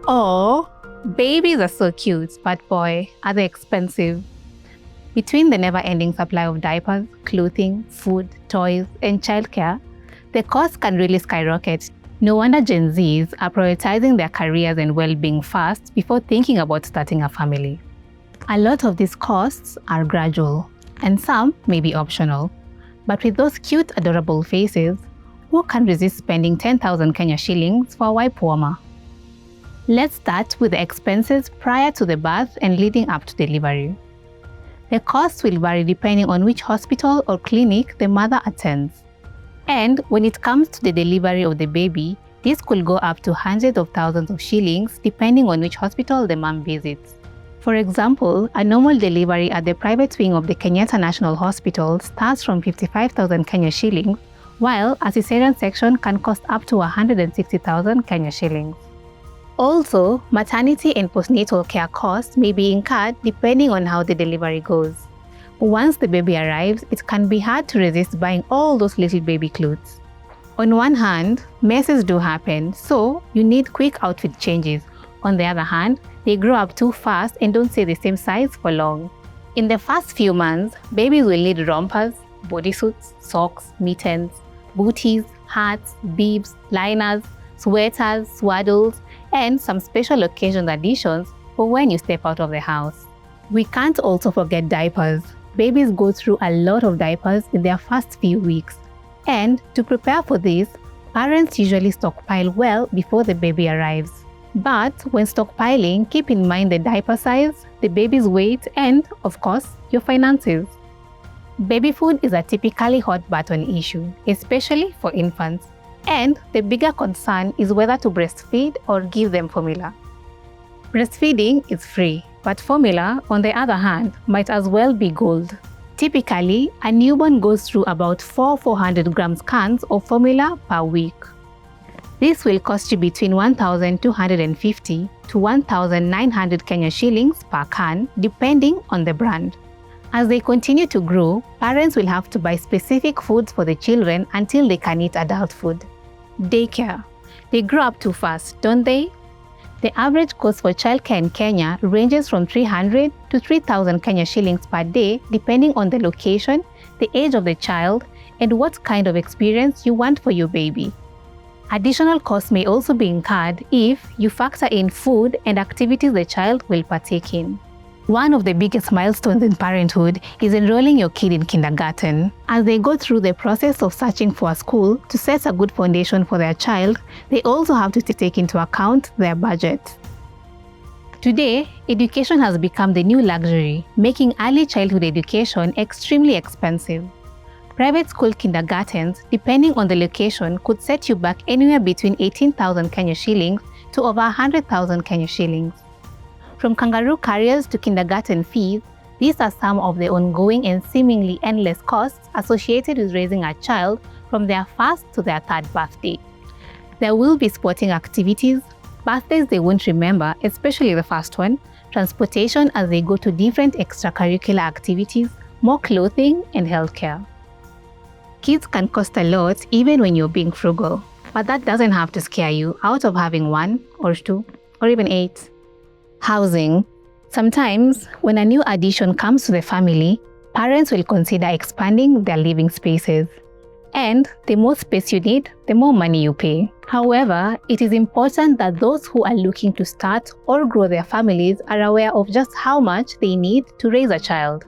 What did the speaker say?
Oh, babies are so cute, but boy, are they expensive. Between the never-ending supply of diapers, clothing, food, toys, and childcare, the cost can really skyrocket. No wonder Gen Zs are prioritizing their careers and well-being first before thinking about starting a family. A lot of these costs are gradual, and some may be optional. But with those cute, adorable faces, who can resist spending 10,000 Kenya shillings for a wipe warmer? Let's start with the expenses prior to the birth and leading up to delivery. The costs will vary depending on which hospital or clinic the mother attends. And when it comes to the delivery of the baby, this could go up to hundreds of thousands of shillings depending on which hospital the mom visits. For example, a normal delivery at the private wing of the Kenyatta National Hospital starts from 55,000 Kenya shillings, while a cesarean section can cost up to 160,000 Kenya shillings. Also, maternity and postnatal care costs may be incurred depending on how the delivery goes. Once the baby arrives, it can be hard to resist buying all those little baby clothes. On one hand, messes do happen, so you need quick outfit changes. On the other hand, they grow up too fast and don't stay the same size for long. In the first few months, babies will need rompers, bodysuits, socks, mittens, booties, hats, bibs, liners, sweaters, swaddles, and some special occasion additions for when you step out of the house. We can't also forget diapers. Babies go through a lot of diapers in their first few weeks. And to prepare for this, parents usually stockpile well before the baby arrives. But when stockpiling, keep in mind the diaper size, the baby's weight, and, of course, your finances. Baby food is a typically hot button issue, especially for infants. And the bigger concern is whether to breastfeed or give them formula. Breastfeeding is free, but formula, on the other hand, might as well be gold. Typically, a newborn goes through about 400 grams cans of formula per week. This will cost you between 1,250 to 1,900 Kenya shillings per can, depending on the brand. As they continue to grow, parents will have to buy specific foods for the children until they can eat adult food. Daycare. They grow up too fast, don't they? The average cost for childcare in Kenya ranges from 300 to 3,000 Kenya shillings per day, depending on the location, the age of the child, and what kind of experience you want for your baby. Additional costs may also be incurred if you factor in food and activities the child will partake in. One of the biggest milestones in parenthood is enrolling your kid in kindergarten. As they go through the process of searching for a school to set a good foundation for their child, they also have to take into account their budget. Today, education has become the new luxury, making early childhood education extremely expensive. Private school kindergartens, depending on the location, could set you back anywhere between 18,000 Kenya shillings to over 100,000 Kenya shillings. From kangaroo carriers to kindergarten fees, these are some of the ongoing and seemingly endless costs associated with raising a child from their first to their third birthday. There will be sporting activities, birthdays they won't remember, especially the first one, transportation as they go to different extracurricular activities, more clothing, and healthcare. Kids can cost a lot even when you're being frugal, but that doesn't have to scare you out of having one or two or even 8. Housing. Sometimes, when a new addition comes to the family, parents will consider expanding their living spaces. And the more space you need, the more money you pay. However, it is important that those who are looking to start or grow their families are aware of just how much they need to raise a child.